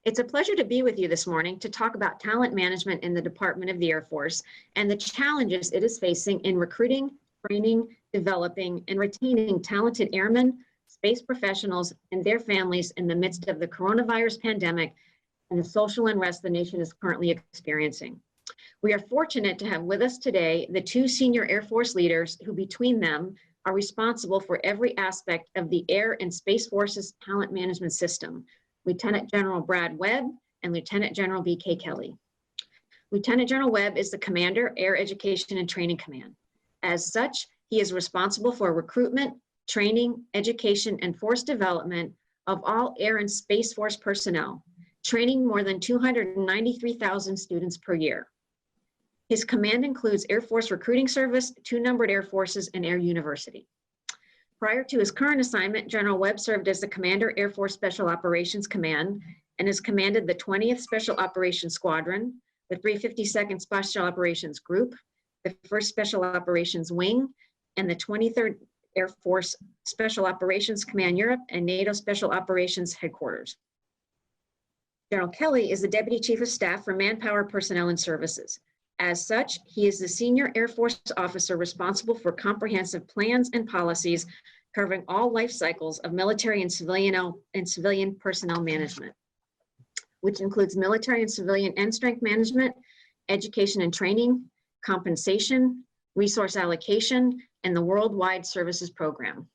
It's a pleasure to be with you this morning to talk about talent management in the Department of the Air Force and the challenges it is facing in recruiting, training, developing, and retaining talented airmen, space professionals, and their families in the midst of the coronavirus pandemic and the social unrest the nation is currently experiencing. We are fortunate to have with us today the two senior Air Force leaders who between them are responsible for every aspect of the Air and Space Force's talent management system, Lieutenant General Brad Webb and Lieutenant General B.K. Kelly. Lieutenant General Webb is the Commander, Air Education and Training Command. As such, he is responsible for recruitment, training, education, and force development of all Air and Space Force personnel, training more than 293,000 students per year. His command includes Air Force Recruiting Service, 2 numbered Air Forces, and Air University. Prior to his current assignment, General Webb served as the Commander, Air Force Special Operations Command, and has commanded the 20th Special Operations Squadron, the 352nd Special Operations Group, the 1st Special Operations Wing, and the 23rd Air Force Special Operations Command Europe and NATO Special Operations Headquarters. General Kelly is the Deputy Chief of Staff for Manpower, Personnel, and Services. As such, he is the Senior Air Force officer responsible for comprehensive plans and policies covering all life cycles of military and civilian personnel management, which includes military and civilian end strength management, education and training, compensation, resource allocation, and the Worldwide Services Program.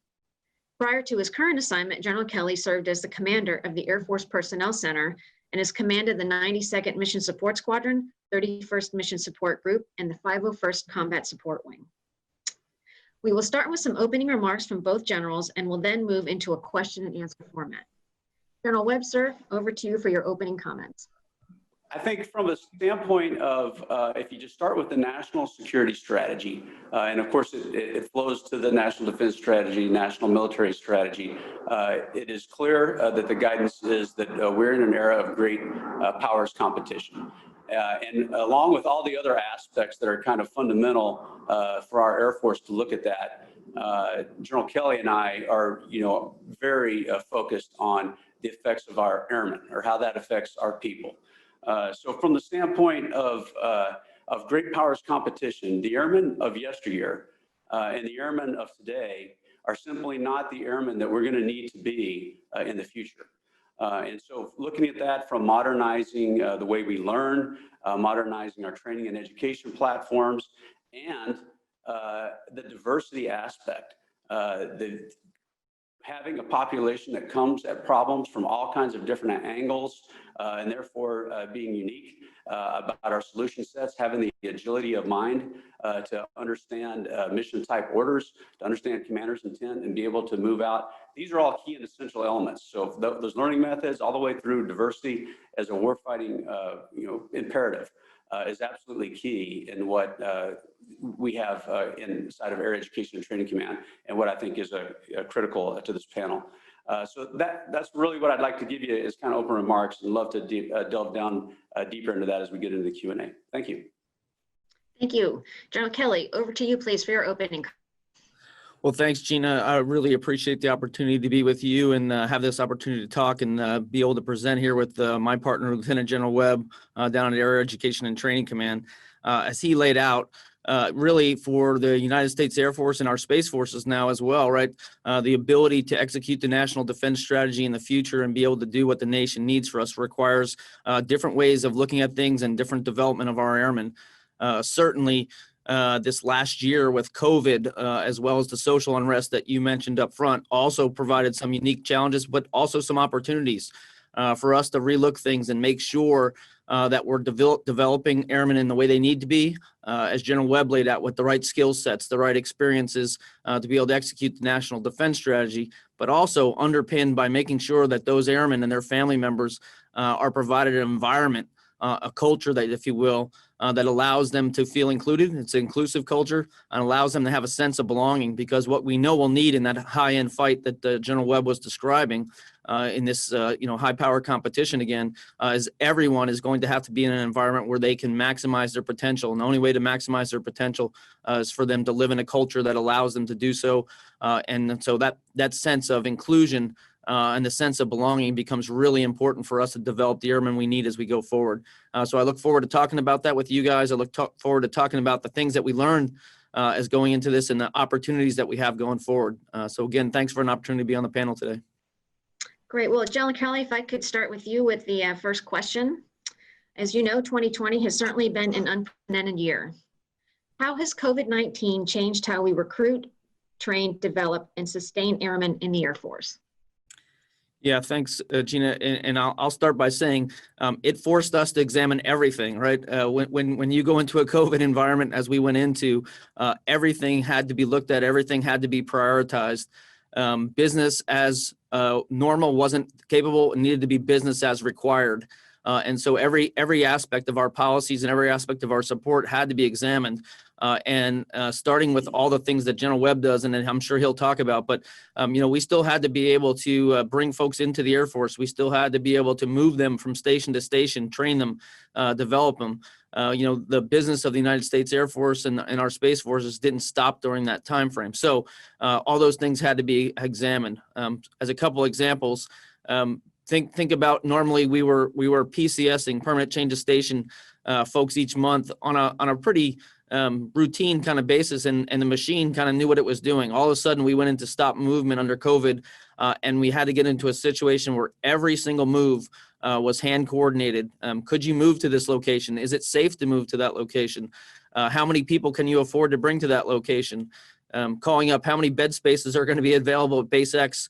Prior to his current assignment, General Kelly served as the commander of the Air Force Personnel Center and has commanded the 92nd Mission Support Squadron, 31st Mission Support Group, and the 501st Combat Support Wing. We will start with some opening remarks from both generals and will then move into a question and answer format. General Webb, sir, over to you for your opening comments. I think from a standpoint of, if you just start with the national security strategy, and of course it flows to the national defense strategy, national military strategy, it is clear that the guidance is that we're in an era of great powers competition. And along with all the other aspects that are kind of fundamental for our Air Force to look at that, General Kelly and I are, very focused on the effects of our airmen or how that affects our people. So from the standpoint of great powers competition, the airmen of yesteryear and the airmen of today are simply not the airmen that we're going to need to be in the future. And so looking at that from modernizing the way we learn, modernizing our training and education platforms, and the diversity aspect, having a population that comes at problems from all kinds of different angles, and therefore being unique about our solution sets, having the agility of mind to understand mission type orders, to understand commander's intent and be able to move out. These are all key and essential elements. So those learning methods all the way through diversity as a warfighting imperative is absolutely key in what we have inside of Air Education and Training Command, and what I think is critical to this panel. So that's really what I'd like to give you is kind of open remarks, and love to delve down deeper into that as we get into the Q&A. Thank you. Thank you. General Kelly, over to you, please, for your opening. Well, thanks, Gina. I really appreciate the opportunity to be with you and have this opportunity to talk and be able to present here with my partner, Lieutenant General Webb, down at Air Education and Training Command. As he laid out, really for the United States Air Force and our Space Forces now as well, right? The ability to execute the national defense strategy in the future and be able to do what the nation needs for us requires different ways of looking at things and different development of our airmen. Certainly, this last year with COVID, as well as the social unrest that you mentioned up front, also provided some unique challenges, but also some opportunities for us to relook things and make sure that we're developing airmen in the way they need to be, as General Webb laid out, with the right skill sets, the right experiences to be able to execute the national defense strategy, but also underpinned by making sure that those airmen and their family members are provided an environment, a culture that, if you will, that allows them to feel included. It's an inclusive culture and allows them to have a sense of belonging, because what we know we'll need in that high-end fight that General Webb was describing in this high power competition again is everyone is going to have to be in an environment where they can maximize their potential. And the only way to maximize their potential is for them to live in a culture that allows them to do so. And so that sense of inclusion and the sense of belonging becomes really important for us to develop the airmen we need as we go forward. So I look forward to talking about that with you guys. I look forward to talking about the things that we learned as going into this and the opportunities that we have going forward. So again, thanks for an opportunity to be on the panel today. Great. Well, General Kelly, if I could start with you with the first question. As you know, 2020 has certainly been an unprecedented year. How has COVID-19 changed how we recruit, train, develop, and sustain airmen in the Air Force? Yeah, thanks, Gina. And I'll start by saying it forced us to examine everything, right? When you go into a COVID environment, as we went into, everything had to be looked at, everything had to be prioritized. Business as normal wasn't capable, it needed to be business as required. And so every aspect of our policies and every aspect of our support had to be examined. Starting with all the things that General Webb does, and then I'm sure he'll talk about, but we still had to be able to bring folks into the Air Force. We still had to be able to move them from station to station, train them, develop them. The business of the United States Air Force and our Space Forces didn't stop during that time frame. So all those things had to be examined. As a couple examples, think about normally we were PCSing, permanent change of station, folks each month on a pretty routine kind of basis, and the machine kind of knew what it was doing. All of a sudden we went into stop movement under COVID, and we had to get into a situation where every single move was hand coordinated. Could you move to this location? Is it safe to move to that location? How many people can you afford to bring to that location? Calling up how many bed spaces are going to be available at Base X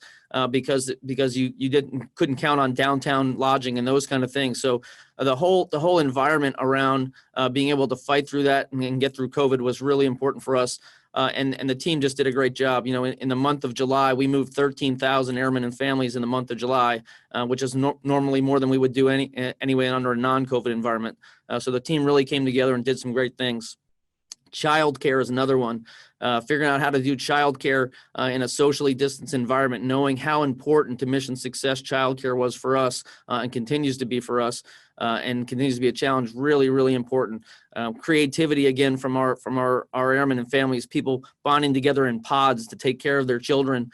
because you couldn't count on downtown lodging and those kind of things. So the whole environment around being able to fight through that and get through COVID was really important for us. And the team just did a great job. In the month of July, we moved 13,000 airmen and families in the month of July, which is normally more than we would do anyway under a non-COVID environment. So the team really came together and did some great things. Childcare is another one. Figuring out how to do childcare in a socially distanced environment, knowing how important to mission success childcare was for us and continues to be for us, and continues to be a challenge. Really, really important. Creativity again from our airmen and families, people bonding together in pods to take care of their children,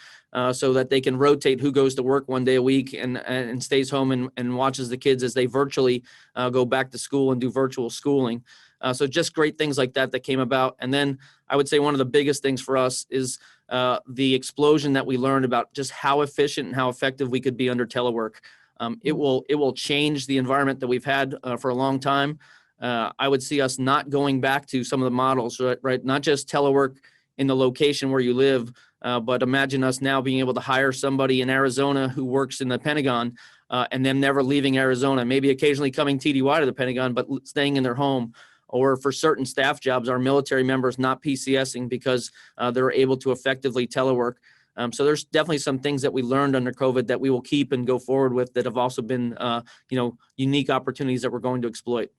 so that they can rotate who goes to work one day a week and stays home and watches the kids as they virtually go back to school and do virtual schooling. So just great things like that came about. And then I would say one of the biggest things for us is the explosion that we learned about just how efficient and how effective we could be under telework. It will change the environment that we've had for a long time. I would see us not going back to some of the models, right? Not just telework in the location where you live, but imagine us now being able to hire somebody in Arizona who works in the Pentagon and them never leaving Arizona, maybe occasionally coming TDY to the Pentagon, but staying in their home. Or for certain staff jobs, our military members not PCSing because they're able to effectively telework. So there's definitely some things that we learned under COVID that we will keep and go forward with that have also been, unique opportunities that we're going to exploit.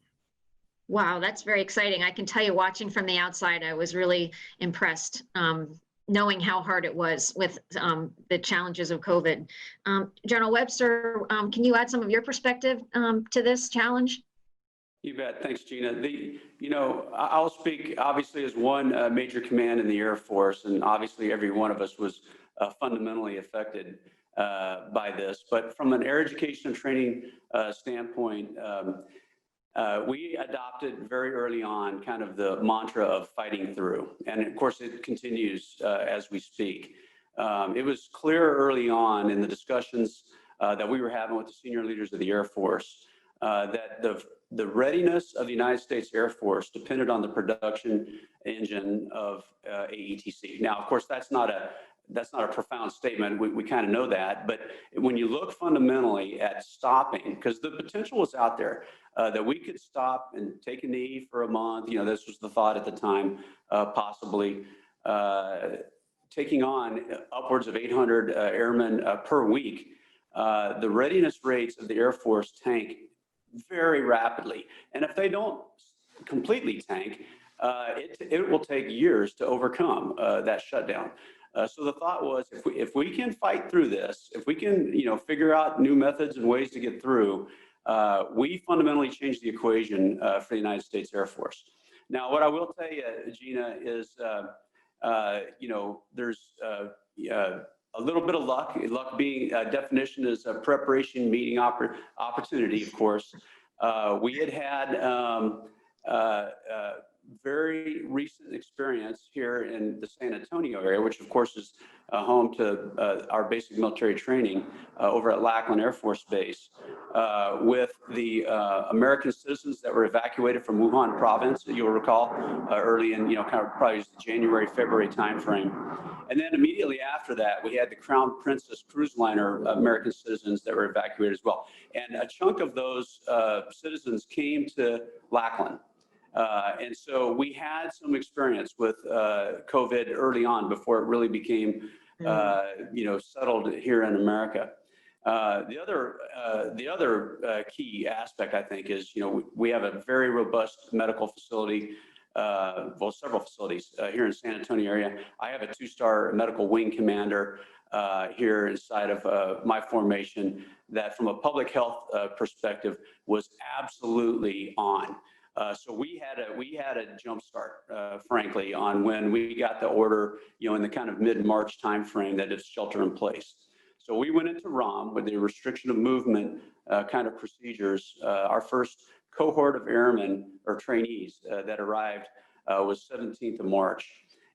Wow, that's very exciting. I can tell you, watching from the outside, I was really impressed, knowing how hard it was with the challenges of COVID. General Webster, can you add some of your perspective to this challenge? You bet. Thanks, Gina. I'll speak obviously as one major command in the Air Force, and obviously every one of us was fundamentally affected by this. But from an air education and training standpoint, we adopted very early on kind of the mantra of fighting through. And of course, it continues as we speak. It was clear early on in the discussions that we were having with the senior leaders of the Air Force that the readiness of the United States Air Force depended on the production engine of AETC. Now, of course, that's not a profound statement. We kind of know that, but when you look fundamentally at stopping, because the potential was out there that we could stop and take a knee for a month. This was the thought at the time, possibly taking on upwards of 800 airmen per week. The readiness rates of the Air Force tank very rapidly. And if they don't completely tank, it will take years to overcome that shutdown. So the thought was, if we can fight through this, if we can figure out new methods and ways to get through, we fundamentally change the equation for the United States Air Force. Now, what I will tell you, Gina, is there's a little bit of luck. Luck being definition is a preparation, meeting, opportunity. Of course, we had very recent experience here in the San Antonio area, which of course is home to our basic military training over at Lackland Air Force Base, with the American citizens that were evacuated from Wuhan province, you'll recall, early in, kind of probably the January, February timeframe. And then immediately after that, we had the Crown Princess cruise liner American citizens that were evacuated as well. And a chunk of those citizens came to Lackland. And so we had some experience with COVID early on before it really became, settled here in America. The other key aspect, I think, is, we have a very robust medical facility, several facilities here in San Antonio area. I have a 2-star medical wing commander here inside of my formation that, from a public health perspective, was absolutely on. So we had a jump start, frankly, on when we got the order, in the kind of mid-March timeframe that it's shelter in place. So we went into ROM with the restriction of movement kind of procedures. Our first cohort of airmen or trainees that arrived was 17th of March.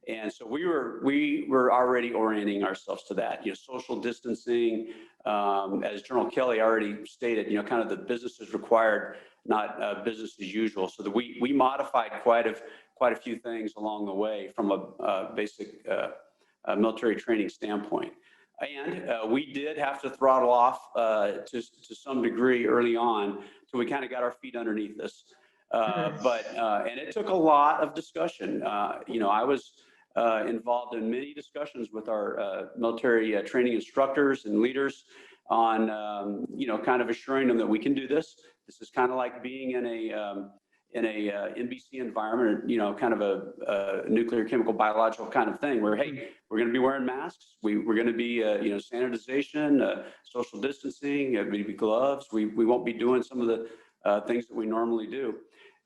And so we were already orienting ourselves to that, social distancing, as General Kelly already stated, kind of the business is required, not business as usual. So that we modified quite a few things along the way from a basic military training standpoint. And we did have to throttle off to some degree early on till we kind of got our feet underneath us. And it took a lot of discussion. I was involved in many discussions with our military training instructors and leaders on, kind of assuring them that we can do this. This is kind of like being in a NBC environment, kind of a nuclear, chemical, biological kind of thing where, hey, we're going to be wearing masks. We're going to be, sanitization, social distancing, maybe gloves. We won't be doing some of the things that we normally do.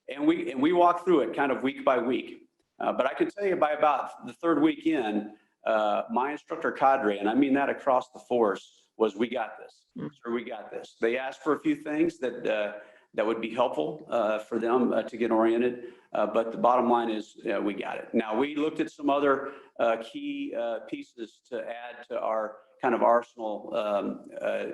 And we walk through it kind of week by week. But I can tell you by about the 3rd week in, my instructor cadre, and I mean that across the force, was, we got this. Sir, we got this. They asked for a few things that would be helpful for them to get oriented. But the bottom line is, we got it. Now, we looked at some other key pieces to add to our kind of arsenal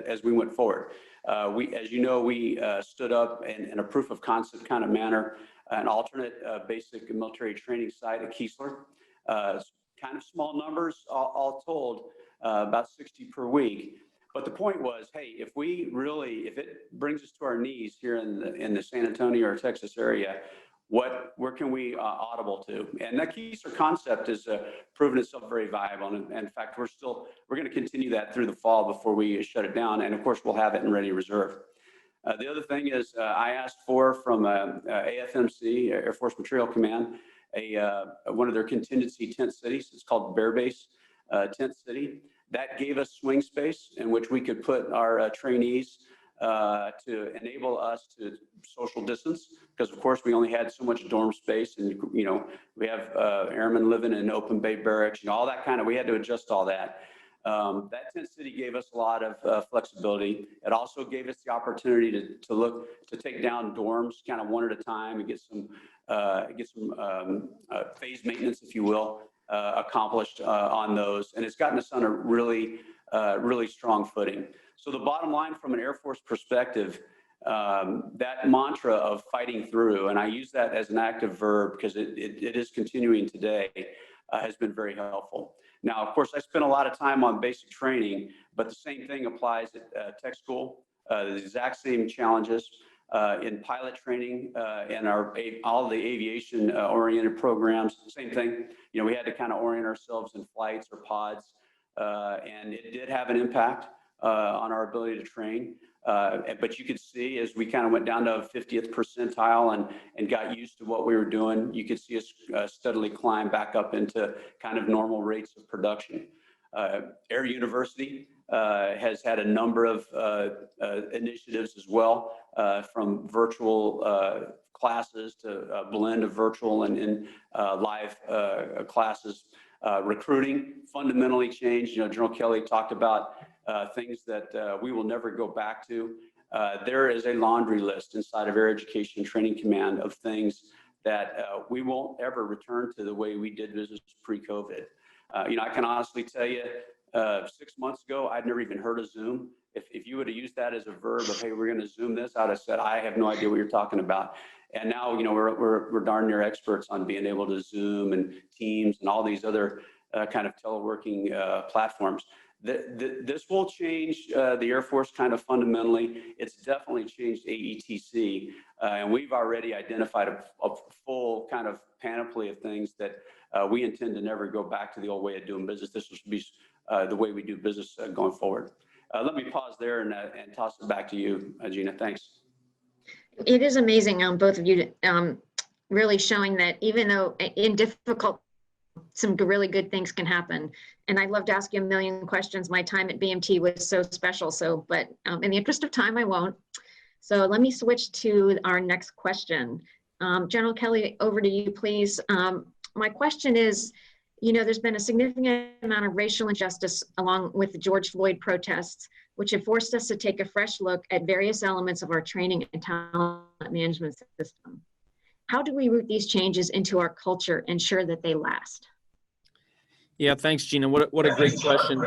as we went forward. As you know, we stood up in a proof of concept kind of manner, an alternate basic military training site at Keesler. Kind of small numbers, all told, about 60 per week. But the point was, hey, if it brings us to our knees here in the San Antonio or Texas area, where can we audible to? And that Keesler concept has proven itself very viable. And in fact, we're going to continue that through the fall before we shut it down. And of course, we'll have it in ready reserve. The other thing is, I asked from AFMC, Air Force Material Command, one of their contingency tent cities. It's called Bear Base Tent City. That gave us swing space in which we could put our trainees to enable us to social distance, because of course we only had so much dorm space, and we have airmen living in open bay barracks, all that kind of, we had to adjust all that. That tent city gave us a lot of flexibility. It also gave us the opportunity to take down dorms kind of one at a time and get some phase maintenance, if you will, accomplished on those. And it's gotten us on a really strong footing. So the bottom line from an Air Force perspective, that mantra of fighting through, and I use that as an active verb because it is continuing today, has been very helpful. Now, of course, I spent a lot of time on basic training, but the same thing applies at tech school. The exact same challenges in pilot training and all the aviation oriented programs. Same thing. We had to kind of orient ourselves in flights or pods, and it did have an impact on our ability to train. But you could see as we kind of went down to 50th percentile and got used to what we were doing, you could see us steadily climb back up into kind of normal rates of production. Air University has had a number of initiatives as well, from virtual classes to a blend of virtual and live classes. Recruiting fundamentally changed. General Kelly talked about things that we will never go back to. There is a laundry list inside of Air Education Training Command of things that we won't ever return to the way we did business pre-COVID. I can honestly tell you, 6 months ago, I'd never even heard of Zoom. If you would have used that as a verb of, hey, we're going to Zoom this, I'd have said, I have no idea what you're talking about. And now, we're darn near experts on being able to Zoom and Teams and all these other kind of teleworking platforms. This will change the Air Force kind of fundamentally. It's definitely changed AETC, and we've already identified a full kind of panoply of things that we intend to never go back to the old way of doing business. This will be the way we do business going forward. Let me pause there and toss it back to you, Gina. Thanks. It is amazing on both of you, really showing that even though in difficult, some really good things can happen. And I'd love to ask you a million questions. My time at BMT was so special. But in the interest of time, I won't. So let me switch to our next question. General Kelly, over to you, please. My question is, there's been a significant amount of racial injustice along with the George Floyd protests, which have forced us to take a fresh look at various elements of our training and talent management system. How do we root these changes into our culture and ensure that they last? Yeah, thanks, Gina. What a great question.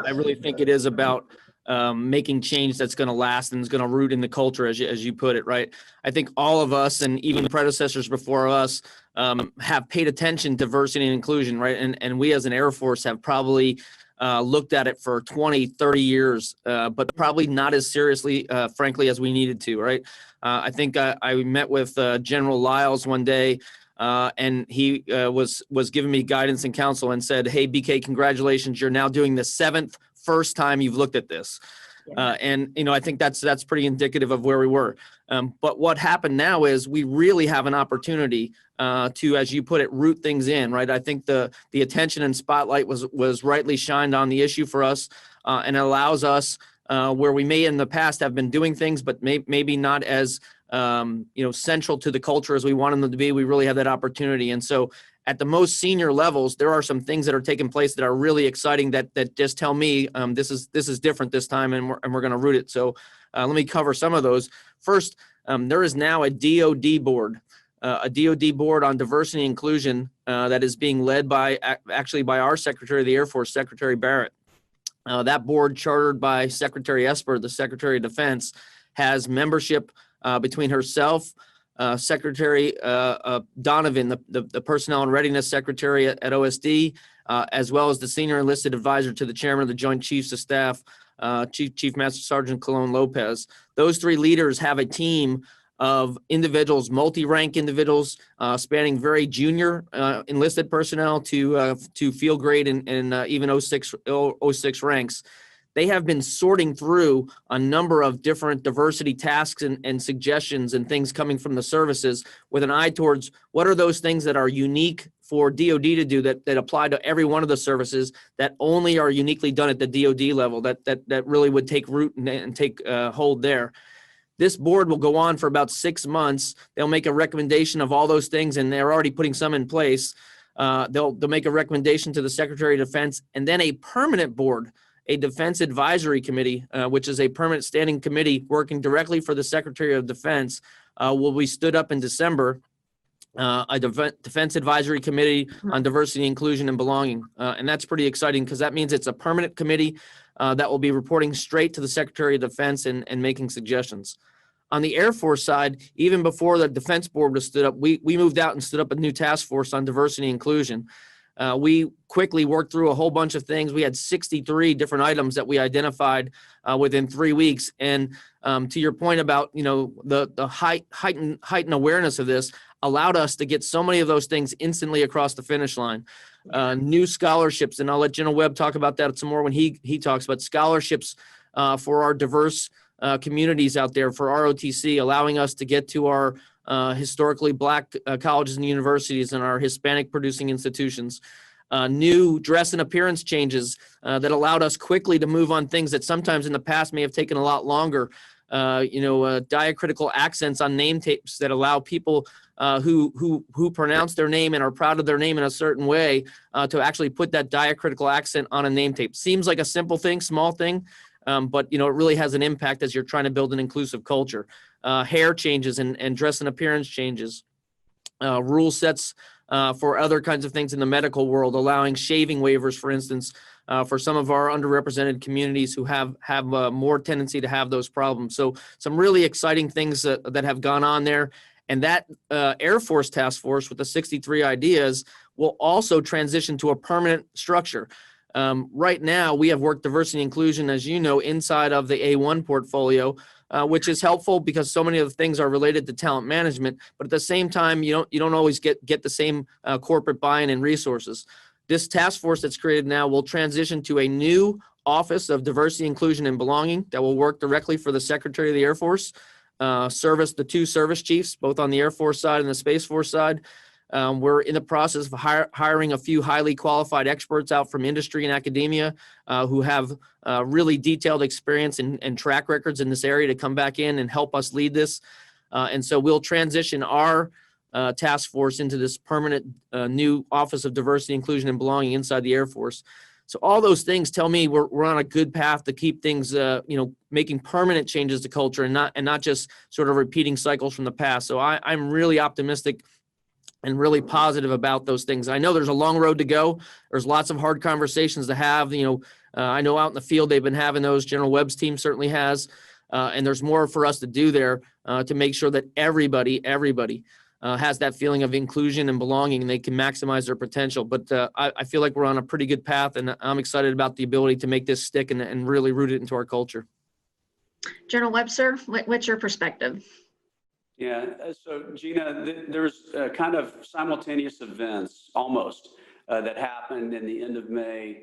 I really think it is about making change that's going to last and is going to root in the culture, as you put it, right? I think all of us and even the predecessors before us have paid attention to diversity and inclusion, right? And we as an Air Force have probably looked at it for 20, 30 years, but probably not as seriously, frankly, as we needed to, right? I think I met with General Lyles one day, and he was giving me guidance and counsel and said, hey, BK, congratulations. You're now doing the first time you've looked at this. Yeah. And, I think that's pretty indicative of where we were. But what happened now is we really have an opportunity to, as you put it, root things in, right? I think the attention and spotlight was rightly shined on the issue for us, and it allows us where we may in the past have been doing things, but maybe not as central to the culture as we wanted them to be. We really have that opportunity. And so at the most senior levels, there are some things that are taking place that are really exciting that just tell me this is different this time, and we're going to root it. So let me cover some of those. First, there is now a DoD board on diversity and inclusion that is being led by our Secretary of the Air Force, Secretary Barrett. That board, chartered by Secretary Esper, the Secretary of Defense, has membership between herself, Secretary Donovan, the Personnel and Readiness Secretary at OSD, as well as the Senior Enlisted Advisor to the Chairman of the Joint Chiefs of Staff, Chief Master Sergeant Colon Lopez. Those three leaders have a team of individuals, multi-rank individuals, spanning very junior enlisted personnel to field grade and even 06 ranks. They have been sorting through a number of different diversity tasks and suggestions and things coming from the services with an eye towards what are those things that are unique for DoD to do that apply to every one of the services that only are uniquely done at the DoD level that really would take root and take hold there. This board will go on for about 6 months. They'll make a recommendation of all those things, and they're already putting some in place. They'll make a recommendation to the Secretary of Defense, and then a permanent board, a Defense Advisory Committee, which is a permanent standing committee working directly for the Secretary of Defense, will be stood up in December, a Defense Advisory Committee on Diversity, Inclusion, and Belonging. And that's pretty exciting because that means it's a permanent committee that will be reporting straight to the Secretary of Defense and making suggestions. On the Air Force side, even before the Defense Board was stood up, we moved out and stood up a new task force on diversity and inclusion. We quickly worked through a whole bunch of things. We had 63 different items that we identified within 3 weeks. And to your point about, the heightened awareness of this allowed us to get so many of those things instantly across the finish line. New scholarships, and I'll let General Webb talk about that some more when he talks about scholarships for our diverse communities out there for ROTC, allowing us to get to our historically Black colleges and universities and our Hispanic producing institutions. New dress and appearance changes that allowed us quickly to move on things that sometimes in the past may have taken a lot longer. diacritical accents on name tapes that allow people who pronounce their name and are proud of their name in a certain way to actually put that diacritical accent on a name tape. Seems like a simple thing, small thing, but it really has an impact as you're trying to build an inclusive culture. Hair changes and dress and appearance changes. Rule sets for other kinds of things in the medical world, allowing shaving waivers, for instance, for some of our underrepresented communities who have more tendency to have those problems. So some really exciting things that have gone on there. And that Air Force task force with the 63 ideas will also transition to a permanent structure. Right now, we have work diversity and inclusion, as you know, inside of the A1 portfolio, which is helpful because so many of the things are related to talent management. But at the same time, you don't always get the same corporate buy-in and resources. This task force that's created now will transition to a new Office of Diversity, Inclusion, and Belonging that will work directly for the Secretary of the Air Force, service the two service chiefs, both on the Air Force side and the Space Force side. We're in the process of hiring a few highly qualified experts out from industry and academia who have really detailed experience and track records in this area to come back in and help us lead this. And so we'll transition our task force into this permanent new Office of Diversity, Inclusion, and Belonging inside the Air Force. So all those things tell me we're on a good path to keep things, making permanent changes to culture and not just sort of repeating cycles from the past. So I'm really optimistic and really positive about those things. I know there's a long road to go. There's lots of hard conversations to have. I know out in the field they've been having those. General Webb's team certainly has, and there's more for us to do there to make sure that everybody has that feeling of inclusion and belonging, and they can maximize their potential. But I feel like we're on a pretty good path, and I'm excited about the ability to make this stick and really root it into our culture. General Webster, what's your perspective? Yeah, so Gina, there's kind of simultaneous events almost that happened in the end of May,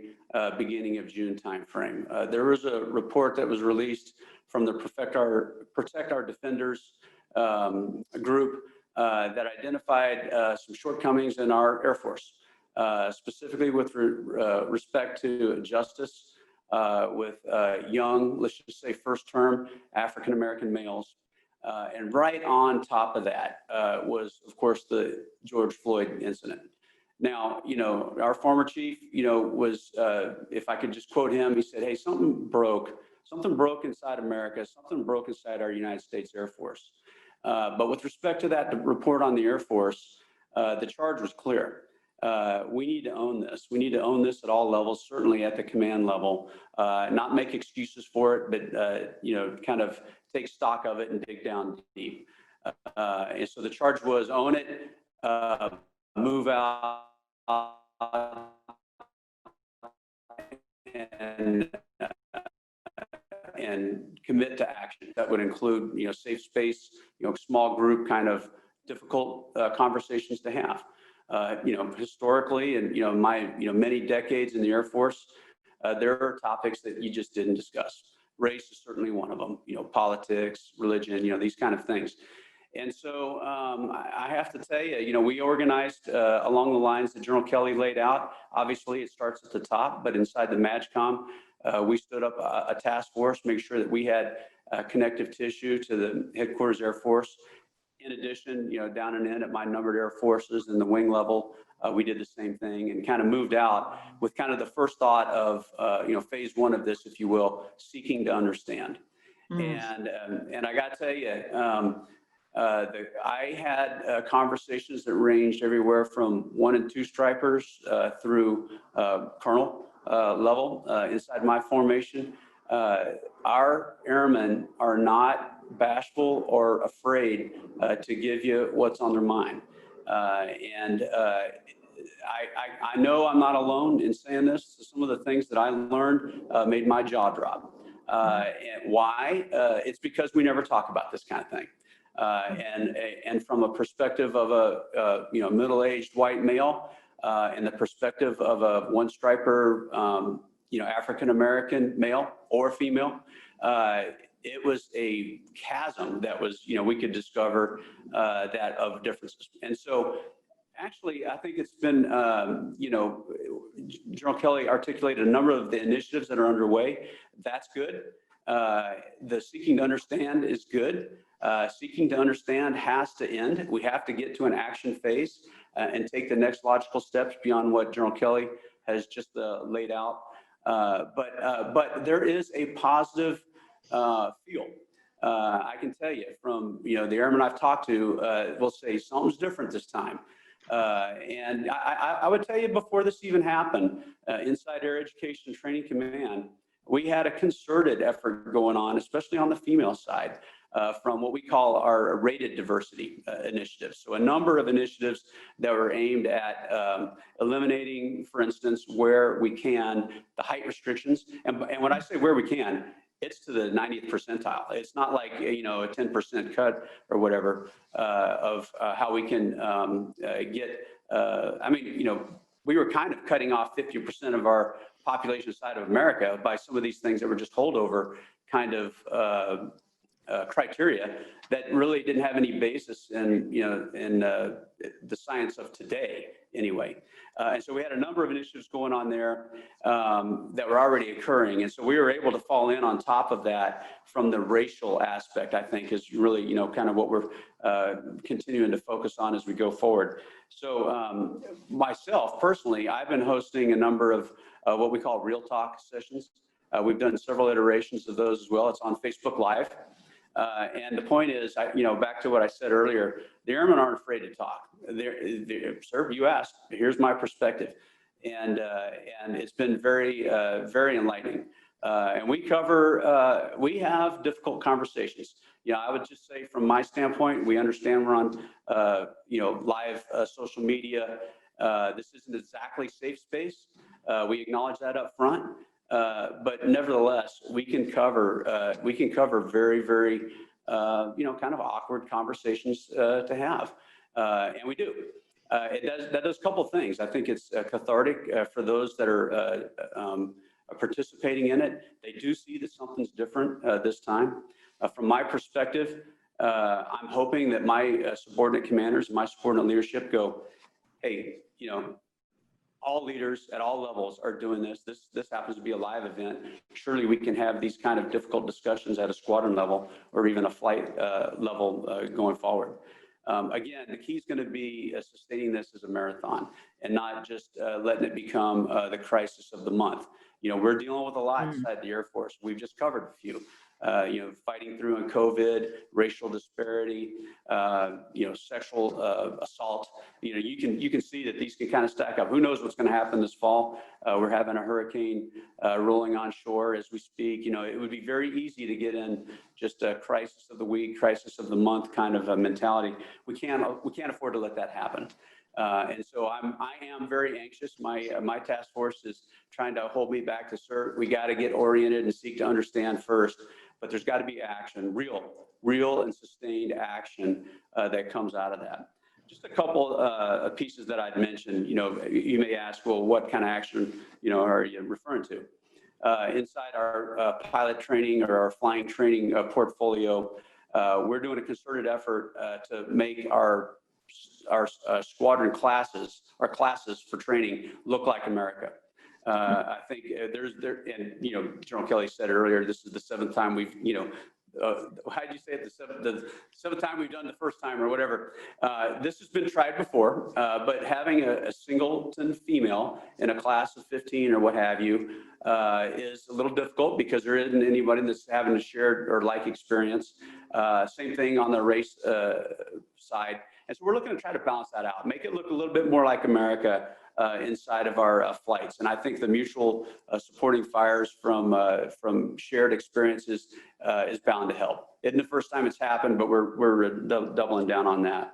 beginning of June timeframe. There was a report that was released from the Protect Our Defenders group that identified some shortcomings in our Air Force, specifically with respect to justice with young, let's just say first-term African-American males. And right on top of that was, of course, the George Floyd incident. Now, our former chief, was, if I could just quote him, he said, hey, something broke inside America, something broke inside our United States Air Force. But with respect to that report on the Air Force, the charge was clear. We need to own this. We need to own this at all levels, certainly at the command level, not make excuses for it, but, kind of take stock of it and dig down deep. And so the charge was own it, move out, and commit to action. That would include, safe space, small group kind of difficult conversations to have. Historically, and my many decades in the Air Force, there are topics that you just didn't discuss. Race is certainly one of them. Politics, religion, these kind of things. And so I have to tell you, we organized along the lines that General Kelly laid out. Obviously, it starts at the top, but inside the MAGCOM, we stood up a task force, make sure that we had connective tissue to the headquarters Air Force. In addition, down and in at my numbered Air Forces in the wing level, we did the same thing and kind of moved out with kind of the first thought of, phase one of this, if you will, seeking to understand. And I got to tell you, I had conversations that ranged everywhere from 1 and 2 stripers through colonel level inside my formation. Our airmen are not bashful or afraid to give you what's on their mind. And I know I'm not alone in saying this. Some of the things that I learned made my jaw drop. And why? It's because we never talk about this kind of thing. And from a perspective of a middle-aged white male, and the perspective of a one striper, African-American male or female, it was a chasm that was, we could discover that of differences. And so actually, I think it's been, General Kelly articulated a number of the initiatives that are underway. That's good. The seeking to understand is good. Seeking to understand has to end. We have to get to an action phase and take the next logical steps beyond what General Kelly has just laid out. But there is a positive feel. I can tell you from the airmen I've talked to will say something's different this time. And I would tell you before this even happened, inside Air Education and Training Command, we had a concerted effort going on, especially on the female side, from what we call our rated diversity initiatives. So a number of initiatives that were aimed at eliminating, for instance, where we can, the height restrictions. And when I say where we can, it's to the 90th percentile. It's not like, a 10% cut or whatever of how we can get, we were kind of cutting off 50% of our population side of America by some of these things that were just holdover kind of criteria that really didn't have any basis in the science of today anyway. And so we had a number of initiatives going on there that were already occurring. And so we were able to fall in on top of that from the racial aspect, I think is really, kind of what we're continuing to focus on as we go forward. So myself personally, I've been hosting a number of what we call real talk sessions. We've done several iterations of those as well. It's on Facebook Live. And the point is, back to what I said earlier, the airmen aren't afraid to talk. Sir, you asked, here's my perspective. And it's been very, very enlightening. And we have difficult conversations. I would just say from my standpoint, we understand we're on, live social media. This isn't exactly safe space. We acknowledge that up front. But nevertheless, we can cover very, very, kind of awkward conversations to have, and we do. That does a couple of things. I think it's cathartic for those that are participating in it. They do see that something's different this time. From my perspective, I'm hoping that my subordinate commanders, my subordinate leadership go, hey, all leaders at all levels are doing this. This happens to be a live event. Surely we can have these kind of difficult discussions at a squadron level or even a flight level going forward. Again, the key is going to be sustaining this as a marathon and not just letting it become the crisis of the month. We're dealing with a lot inside the Air Force. We've just covered a few. Fighting through in COVID, racial disparity, sexual assault. You can see that these can kind of stack up. Who knows what's going to happen this fall? We're having a hurricane rolling on shore as we speak. It would be very easy to get in just a crisis of the week, crisis of the month kind of a mentality. We can't afford to let that happen. And so I am very anxious. My task force is trying to hold me back to, sir, we got to get oriented and seek to understand first, but there's got to be action, real and sustained action that comes out of that. Just a couple pieces that I'd mentioned. You may ask, well, what kind of action, are you referring to? Inside our pilot training or our flying training portfolio, we're doing a concerted effort to make our squadron classes, our classes for training look like America. I think and General Kelly said earlier, this is the seventh time we've, how did you say it? The seventh time we've done the first time or whatever. This has been tried before, but having a singleton female in a class of 15 or what have you is a little difficult because there isn't anybody that's having a shared or like experience. Same thing on the race side. And so we're looking to try to balance that out, make it look a little bit more like America inside of our flights. And I think the mutual supporting fires from shared experiences is bound to help. Isn't the first time it's happened, but we're doubling down on that.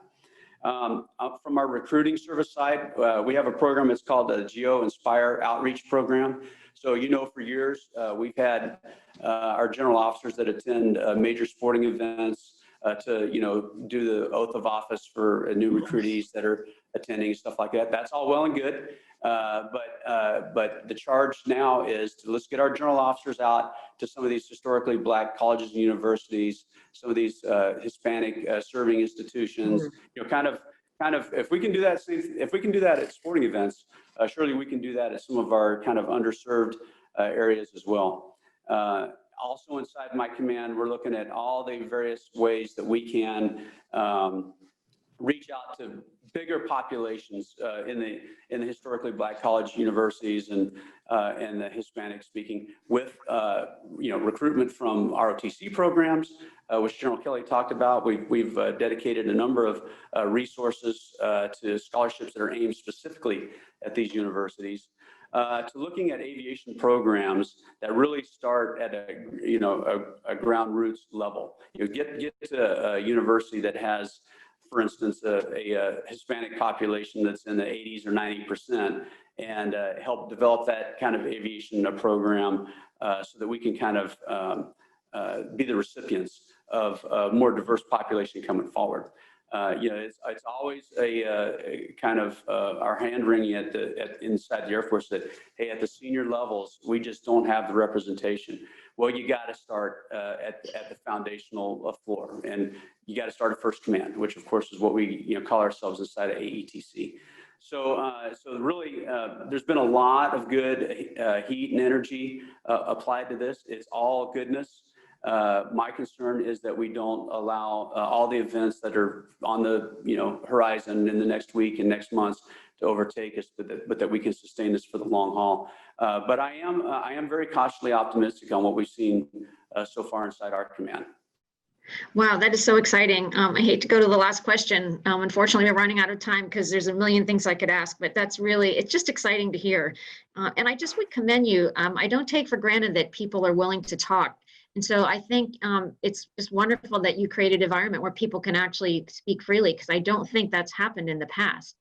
From our recruiting service side, we have a program. It's called the GEO Inspire Outreach Program. So, for years, we've had our general officers that attend major sporting events, to do the oath of office for new recruitees that are attending, stuff like that. That's all well and good, but the charge now is to let's get our general officers out to some of these historically Black colleges and universities, some of these Hispanic serving institutions. Kind of if we can do that, if we can do that at sporting events, surely we can do that at some of our kind of underserved areas as well. Also inside my command, we're looking at all the various ways that we can reach out to bigger populations in the historically Black college universities and the Hispanic speaking with recruitment from ROTC programs, which General Kelly talked about. We've dedicated a number of resources to scholarships that are aimed specifically at these universities. To looking at aviation programs that really start at a ground roots level. Get to a university that has, for instance, a Hispanic population that's in the 80s or 90%, and help develop that kind of aviation program so that we can kind of be the recipients of a more diverse population coming forward. It's always a kind of our hand wringing inside the Air Force that, hey, at the senior levels, we just don't have the representation. Well, you got to start at the foundational floor, and you got to start at first command, which of course is what we call ourselves inside of AETC. So really, there's been a lot of good heat and energy applied to this. It's all goodness. My concern is that we don't allow all the events that are on the horizon in the next week and next months to overtake us, but that we can sustain this for the long haul. But I am very cautiously optimistic on what we've seen so far inside our command. Wow, that is so exciting. I hate to go to the last question. Unfortunately, we're running out of time because there's a million things I could ask, but it's just exciting to hear. And I just would commend you. I don't take for granted that people are willing to talk. And so I think it's just wonderful that you created an environment where people can actually speak freely, because I don't think that's happened in the past.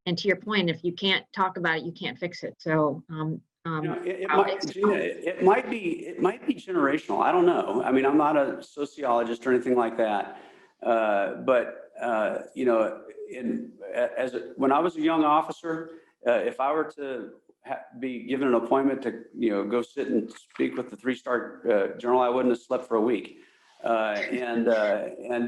And to your point, if you can't talk about it, you can't fix it. So it might be generational. I don't know. I mean, I'm not a sociologist or anything like that. But when I was a young officer, if I were to be given an appointment to go sit and speak with the 3-star general, I wouldn't have slept for a week. And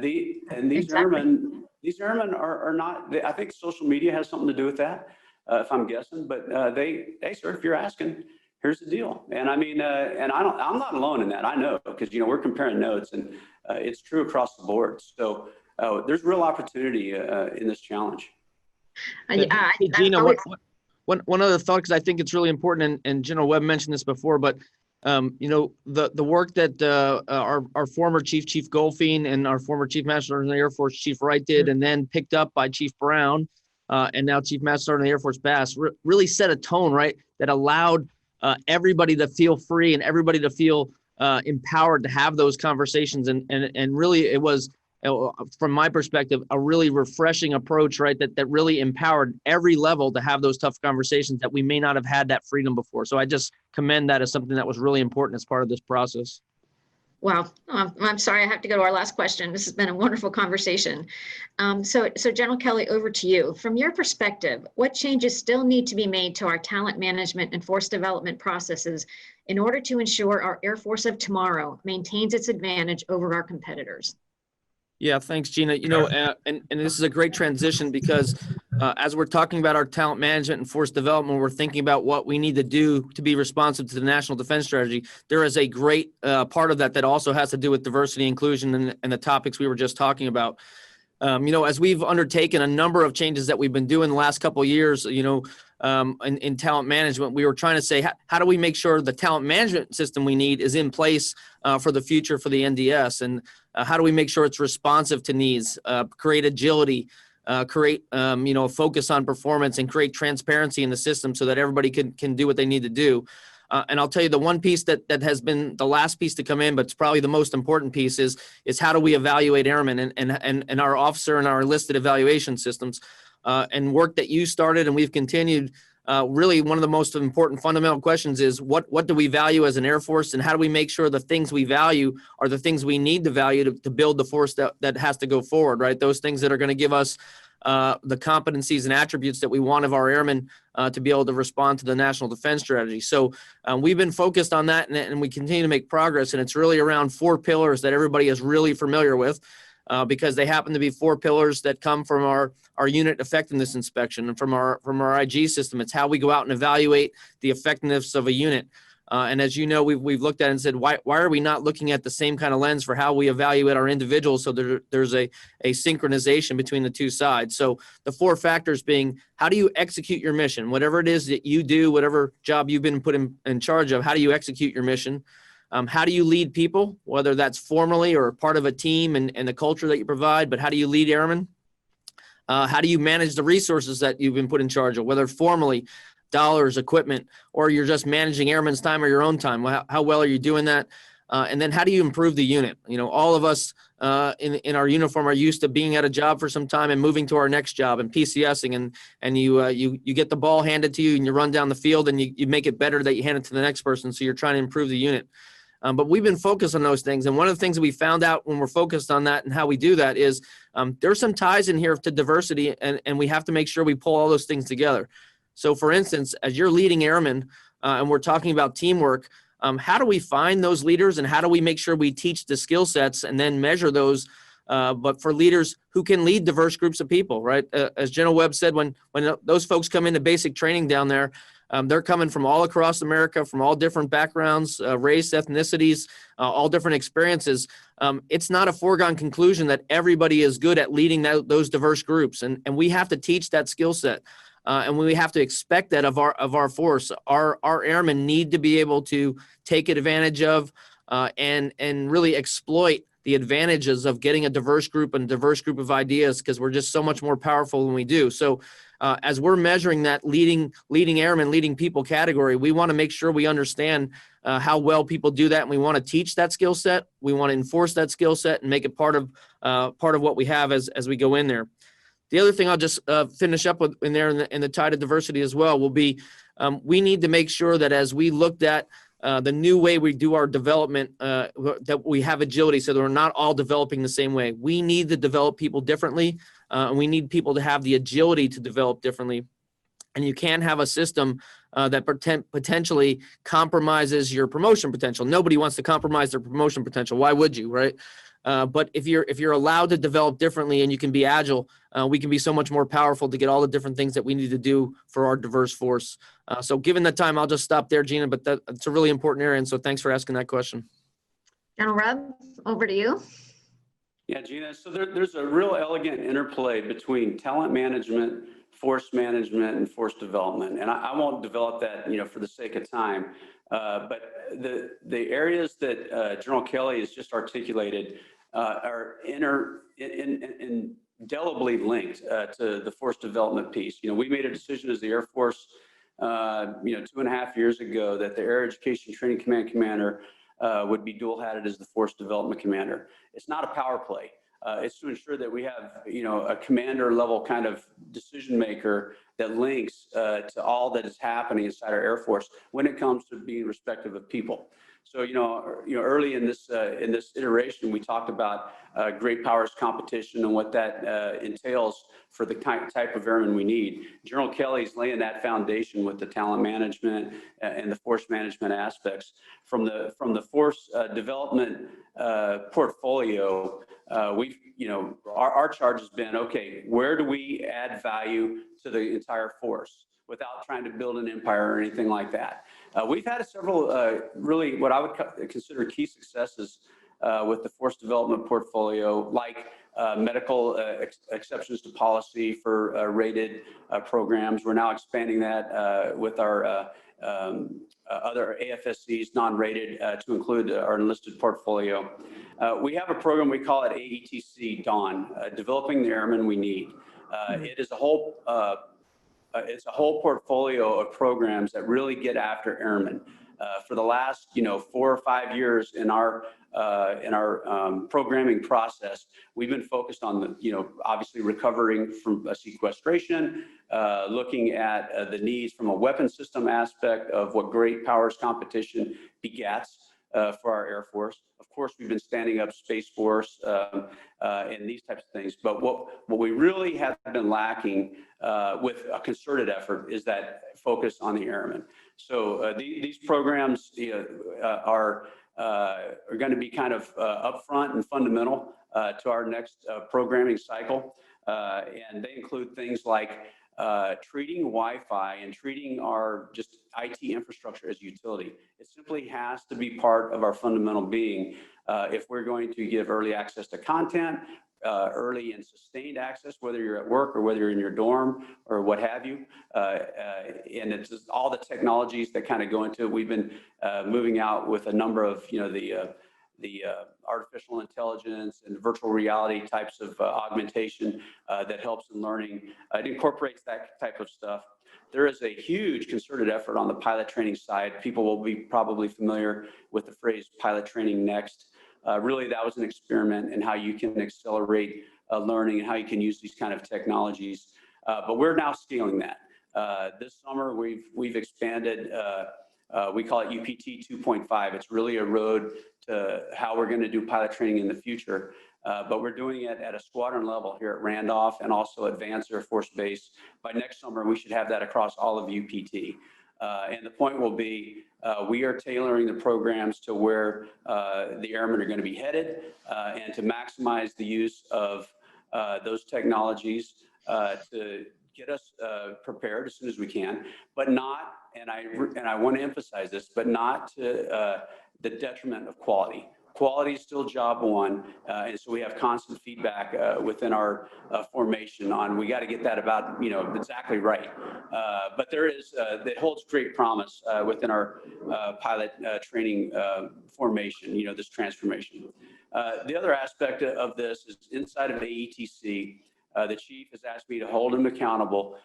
these Exactly. airmen are not. I think social media has something to do with that, if I'm guessing. But hey, sir, if you're asking, here's the deal. And I mean, and I'm not alone in that. I know, because we're comparing notes, and it's true across the board. So there's real opportunity in this challenge. Yeah, Hey, GINA, one other thought, because I think it's really important, and General Webb mentioned this before, but the work that our former Chief Goldfein and our former Chief Master Sergeant of the Air Force Chief Wright did, and then picked up by Chief Brown, and now Chief Master Sergeant of the Air Force Bass, really set a tone, right, that allowed everybody to feel free and everybody to feel empowered to have those conversations, and really it was, from my perspective, a really refreshing approach, right? That really empowered every level to have those tough conversations that we may not have had that freedom before. So I just commend that as something that was really important as part of this process. Wow. I'm sorry, I have to go to our last question. This has been a wonderful conversation. So General Kelly, over to you. From your perspective, what changes still need to be made to our talent management and force development processes in order to ensure our Air Force of tomorrow maintains its advantage over our competitors? Yeah, thanks, GINA. And this is a great transition, because as we're talking about our talent management and force development, we're thinking about what we need to do to be responsive to the National Defense Strategy. There is a great part of that also has to do with diversity, inclusion, and the topics we were just talking about. As we've undertaken a number of changes that we've been doing the last couple of years, in talent management, we were trying to say, how do we make sure the talent management system we need is in place for the future for the NDS? And how do we make sure it's responsive to needs, create agility, create, focus on performance, and create transparency in the system so that everybody can do what they need to do. And I'll tell you, the one piece that has been the last piece to come in, but it's probably the most important piece, is how do we evaluate airmen and our officer and our enlisted evaluation systems, and work that you started and we've continued. Really, one of the most important fundamental questions is what do we value as an Air Force, and how do we make sure the things we value are the things we need to value to build the force that has to go forward, right? Those things that are going to give us the competencies and attributes that we want of our airmen to be able to respond to the National Defense Strategy. So we've been focused on that, and we continue to make progress, and it's really around 4 pillars that everybody is really familiar with, because they happen to be 4 pillars that come from our unit effectiveness inspection and from our IG system. It's how we go out and evaluate the effectiveness of a unit. And as you know, we've looked at it and said, why are we not looking at the same kind of lens for how we evaluate our individuals, so there's a synchronization between the two sides? So the 4 factors being, how do you execute your mission? Whatever it is that you do, whatever job you've been put in charge of, how do you execute your mission? How do you lead people, whether that's formally or part of a team and the culture that you provide, but how do you lead airmen? How do you manage the resources that you've been put in charge of, whether formally, dollars, equipment, or you're just managing airmen's time or your own time? How well are you doing that? And then how do you improve the unit? You know, all of us in our uniform are used to being at a job for some time and moving to our next job and PCSing, and you get the ball handed to you and you run down the field and you make it better that you hand it to the next person. So you're trying to improve the unit. But we've been focused on those things. And one of the things that we found out when we're focused on that and how we do that is there's some ties in here to diversity, and we have to make sure we pull all those things together. So for instance, as you're leading airmen and we're talking about teamwork, how do we find those leaders and how do we make sure we teach the skill sets and then measure those, but for leaders who can lead diverse groups of people, right? As General Webb said, when those folks come into basic training down there, they're coming from all across America, from all different backgrounds, race, ethnicities, all different experiences. It's not a foregone conclusion that everybody is good at leading those diverse groups, and we have to teach that skill set. And we have to expect that of our force. Our airmen need to be able to take advantage of and really exploit the advantages of getting a diverse group and a diverse group of ideas, because we're just so much more powerful when we do. So as we're measuring that leading airmen, leading people category, we want to make sure we understand how well people do that, and we want to teach that skill set. We want to enforce that skill set and make it part of what we have as we go in there. The other thing I'll just finish up with in there in the tie to diversity as well will be we need to make sure that as we looked at the new way we do our development, that we have agility so that we're not all developing the same way. We need to develop people differently, and we need people to have the agility to develop differently. And you can't have a system that potentially compromises your promotion potential. Nobody wants to compromise their promotion potential. Why would you, right? But if you're allowed to develop differently and you can be agile, we can be so much more powerful to get all the different things that we need to do for our diverse force. So given the time, I'll just stop there, Gina, but that's a really important area. And so thanks for asking that question. General Webb, over to you. Yeah, Gina, so there's a real elegant interplay between talent management, force management, and force development. And I won't develop that, for the sake of time. But the areas that General Kelly has just articulated are indelibly linked to the force development piece. We made a decision as the Air Force, 2.5 years ago that the Air Education Training Command Commander would be dual-hatted as the Force Development Commander. It's not a power play. It's to ensure that we have, a commander level kind of decision maker that links to all that is happening inside our Air Force when it comes to being respective of people. So, early in this iteration, we talked about great powers competition and what that entails for the type of airmen we need. General Kelly's laying that foundation with the talent management and the force management aspects. From the force development portfolio, we've, our charge has been, okay, where do we add value to the entire force without trying to build an empire or anything like that? We've had several really what I would consider key successes with the force development portfolio, like medical exceptions to policy for rated programs. We're now expanding that with our other AFSCs, non-rated, to include our enlisted portfolio. We have a program, we call it AETC Dawn, Developing the Airmen We Need. It is a whole it's a whole portfolio of programs that really get after airmen. For the last, 4 or 5 years in our programming process, we've been focused on obviously recovering from sequestration, looking at the needs from a weapon system aspect of what great powers competition begets for our Air Force. Of course, we've been standing up Space Force and these types of things. But what we really have been lacking with a concerted effort is that focus on the airmen. So these programs are going to be kind of upfront and fundamental to our next programming cycle. And they include things like treating Wi-Fi and treating our just IT infrastructure as utility. It simply has to be part of our fundamental being if we're going to give early access to content, early and sustained access, whether you're at work or whether you're in your dorm or what have you. And it's just all the technologies that kind of go into it. We've been moving out with a number of, the artificial intelligence and virtual reality types of augmentation that helps in learning. It incorporates that type of stuff. There is a huge concerted effort on the pilot training side. People will be probably familiar with the phrase pilot training next. Really, that was an experiment in how you can accelerate learning and how you can use these kind of technologies. But we're now scaling that. This summer, we've expanded. We call it UPT 2.5. It's really a road to how we're going to do pilot training in the future. But we're doing it at a squadron level here at Randolph and also at Vance Air Force Base. By next summer, we should have that across all of UPT. And the point will be, we are tailoring the programs to where the airmen are going to be headed and to maximize the use of those technologies to get us prepared as soon as we can, but not, and I want to emphasize this, but not to the detriment of quality. Quality is still job one, and so we have constant feedback within our formation on we got to get that about exactly right. But there is that holds great promise within our pilot training formation. This transformation. The other aspect of this is inside of AETC. The chief has asked me to hold him accountable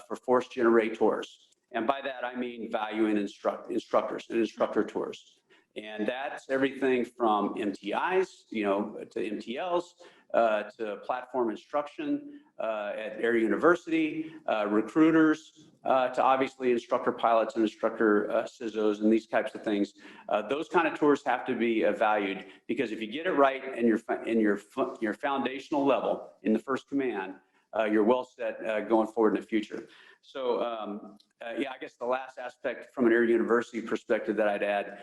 for force generators, and by that I mean valuing instructors and instructor tours. And that's everything from MTIs, to MTLs, to platform instruction at Air University, recruiters, to obviously instructor pilots and instructor CISOs and these types of things. Those kind of tours have to be valued, because if you get it right in your foundational level in the first command, you're well set going forward in the future. So yeah, I guess the last aspect from an Air University perspective that I'd add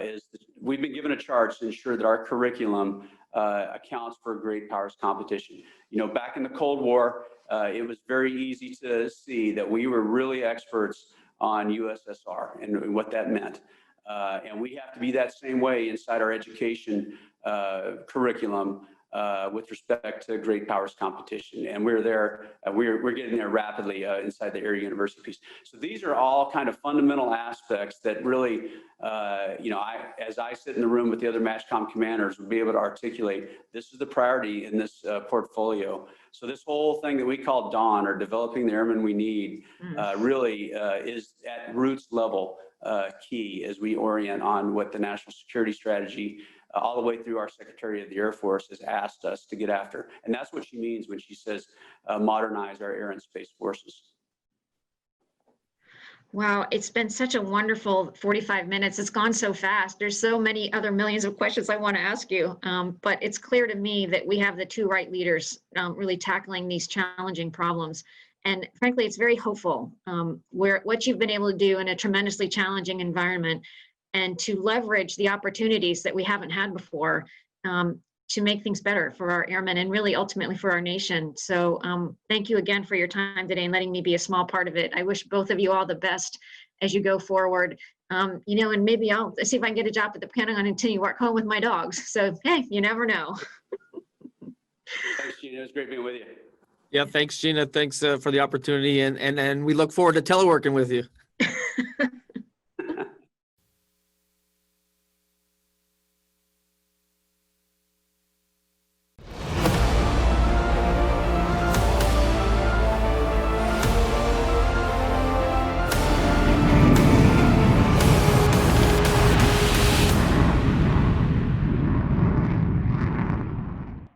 is that we've been given a charge to ensure that our curriculum accounts for great powers competition. Back in the Cold War, it was very easy to see that we were really experts on USSR and what that meant. And we have to be that same way inside our education curriculum with respect to great powers competition. And we're there, we're getting there rapidly inside the Air University piece. So these are all kind of fundamental aspects that really, as I sit in the room with the other MASCOM commanders, will be able to articulate, this is the priority in this portfolio. So this whole thing that we call DAWN, or developing the airmen we need, really is at roots level key as we orient on what the national security strategy all the way through our Secretary of the Air Force has asked us to get after. And that's what she means when she says modernize our air and space forces. Wow, it's been such a wonderful 45 minutes. It's gone so fast. There's so many other millions of questions I want to ask you, but it's clear to me that we have the two right leaders really tackling these challenging problems. And frankly, it's very hopeful what you've been able to do in a tremendously challenging environment, and to leverage the opportunities that we haven't had before to make things better for our airmen and really ultimately for our nation. So thank you again for your time today and letting me be a small part of it. I wish both of you all the best as you go forward. And maybe I'll see if I can get a job at the Pentagon and continue to work home with my dogs. So, hey, you never know. Thanks, Gina. It was great being with you. Yeah, thanks, Gina. Thanks for the opportunity, and we look forward to teleworking with you.